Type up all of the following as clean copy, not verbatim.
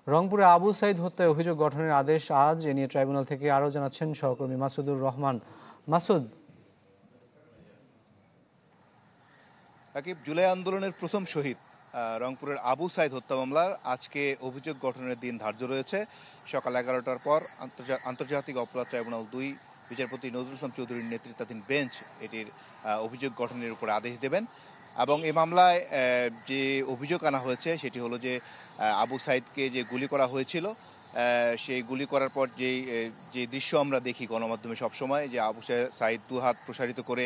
রংপুরে আবু সাইদ হত্যায় অভিযোগ গঠনের আদেশ আজ। এ নিয়ে ট্রাইব্যুনাল থেকে আরও জানাচ্ছেন সহকর্মী মাসুদুর রহমান। মাসুদ, জুলাই আন্দোলনের প্রথম শহীদ রংপুরের আবু সাইদ হত্যা মামলার আজকে অভিযোগ গঠনের দিন ধার্য রয়েছে। সকাল 11টার পর আন্তর্জাতিক অপরাধ ট্রাইব্যুনাল 2 বিচারপতি নজরুল ইসলাম চৌধুরীর নেতৃত্বাধীন বেঞ্চ এটির অভিযোগ গঠনের উপর আদেশ দেবেন। এবং এই মামলায় যে অভিযোগ আনা হয়েছে সেটি হলো যে আবু সাইদকে যে গুলি করা হয়েছিল, সেই গুলি করার পর যে দৃশ্য আমরা দেখি গণমাধ্যমে সবসময়, যে আবু সাইদ দুহাত প্রসারিত করে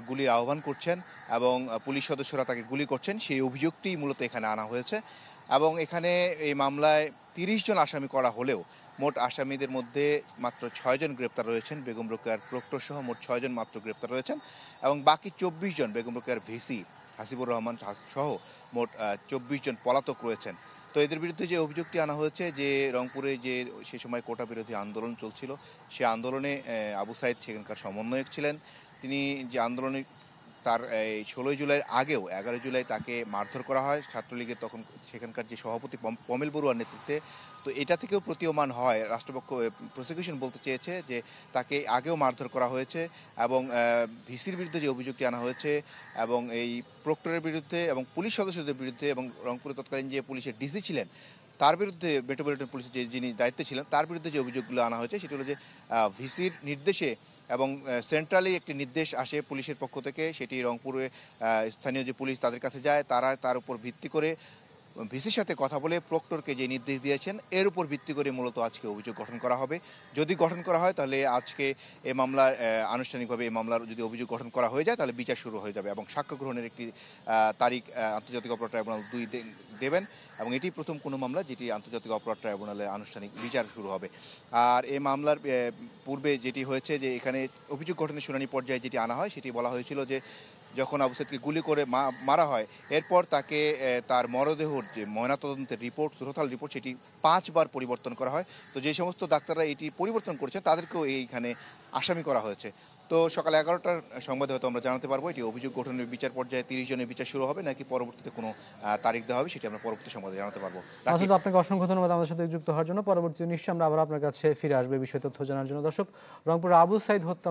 গুলির আহ্বান করছেন এবং পুলিশ সদস্যরা তাকে গুলি করছেন, সেই অভিযোগটি মূলত এখানে আনা হয়েছে। এবং এখানে এই মামলায় 30 জন আসামি করা হলেও মোট আসামিদের মধ্যে মাত্র 6 জন গ্রেপ্তার রয়েছেন। বেগম রোকেয়ার প্রক্টর সহ মোট 6 জন মাত্র গ্রেপ্তার রয়েছেন এবং বাকি 24 জন বেগম রোকেয়ার ভিসি হাসিবুর রহমান সহ মোট 24 জন পলাতক রয়েছেন। তো এদের বিরুদ্ধে যে অভিযোগটি আনা হয়েছে যে রংপুরে যে সে সময় কোটা বিরোধী আন্দোলন চলছিল, সে আন্দোলনে আবু সাইদ সেখানকার সমন্বয়ক ছিলেন। তিনি যে আন্দোলনে তার 16 জুলাইয়ের আগেও 11 জুলাই তাকে মারধর করা হয় ছাত্রলীগের তখন সেখানকার যে সভাপতি পমেল বড়ুয়ার নেতৃত্বে। তো এটা থেকেও প্রতীয়মান হয়, রাষ্ট্রপক্ষ প্রসিকিউশন বলতে চেয়েছে যে তাকে আগেও মারধর করা হয়েছে এবং ভিসির বিরুদ্ধে যে অভিযোগটি আনা হয়েছে এবং এই প্রক্টরের বিরুদ্ধে এবং পুলিশ সদস্যদের বিরুদ্ধে এবং রংপুরে তৎকালীন যে পুলিশের ডিসি ছিলেন তার বিরুদ্ধে, মেট্রোপলিটন পুলিশের যিনি দায়িত্বে ছিলেন তার বিরুদ্ধে যে অভিযোগগুলো আনা হয়েছে সেটি হলো যে ভিসির নির্দেশে এবং সেন্ট্রালি একটি নির্দেশ আসে পুলিশের পক্ষ থেকে, সেটি রংপুরে স্থানীয় যে পুলিশ তাদের কাছে যায়, তারা তার উপর ভিত্তি করে ভিসির সাথে কথা বলে প্রক্টরকে যে নির্দেশ দিয়েছেন এর উপর ভিত্তি করে মূলত আজকে অভিযোগ গঠন করা হবে। যদি গঠন করা হয় তাহলে আজকে এই মামলার আনুষ্ঠানিকভাবে এই মামলার যদি অভিযোগ গঠন করা হয়ে যায় তাহলে বিচার শুরু হয়ে যাবে এবং সাক্ষ্য গ্রহণের একটি তারিখ আন্তর্জাতিক অপরাধ ট্রাইব্যুনাল 2 দেবেন এবং এটি প্রথম কোনো মামলা যেটি আন্তর্জাতিক অপরাধ ট্রাইব্যুনালে আনুষ্ঠানিক বিচার শুরু হবে। আর এই মামলার পূর্বে যেটি হয়েছে যে এখানে অভিযোগ গঠনের শুনানি পর্যায়ে যেটি আনা হয় সেটি বলা হয়েছিল যে যখন আবু সাইদকে গুলি করে মারা হয় এরপর তাকে তার মরদেহর যে ময়নাতদন্তের রিপোর্ট, টোটাল রিপোর্ট, সেটি 5 বার পরিবর্তন করা হয়। তো যে সমস্ত ডাক্তাররা এটি পরিবর্তন করেছে তাদেরকেও এইখানে আসামি করা হয়েছে। তো সকাল 11টার সংবাদে হয়তো আমরা জানাতে পারবো এটি অভিযোগ গঠনের বিচার পর্যায়ে 30 জনের বিচার শুরু হবে নাকি পরবর্তীতে কোনো তারিখ দেওয়া হবে, সেটি আমরা পরবর্তী সংবাদে জানাতে পারবো। আপনাকে অসংখ্য ধন্যবাদ আমাদের সাথে যুক্ত হওয়ার জন্য। পরবর্তীতে নিশ্চয়ই আমরা আবার আপনার কাছে ফিরে আসবে বিষয় তথ্য জানার জন্য। দর্শক, রংপুর আবু সাইদ হত্যা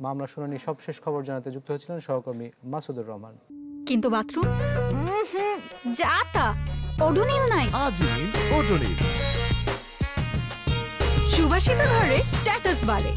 মামলা শুনানি সবশেষ খবর জানাতে যুক্ত হয়েছিলেন সহকর্মী মাসুদুর রহমান। কিন্তু বাথরুম যা তা ওডোনিল নাই। আজই ওডোনিল সুবাসিত ঘরে স্ট্যাটাস বাড়ে।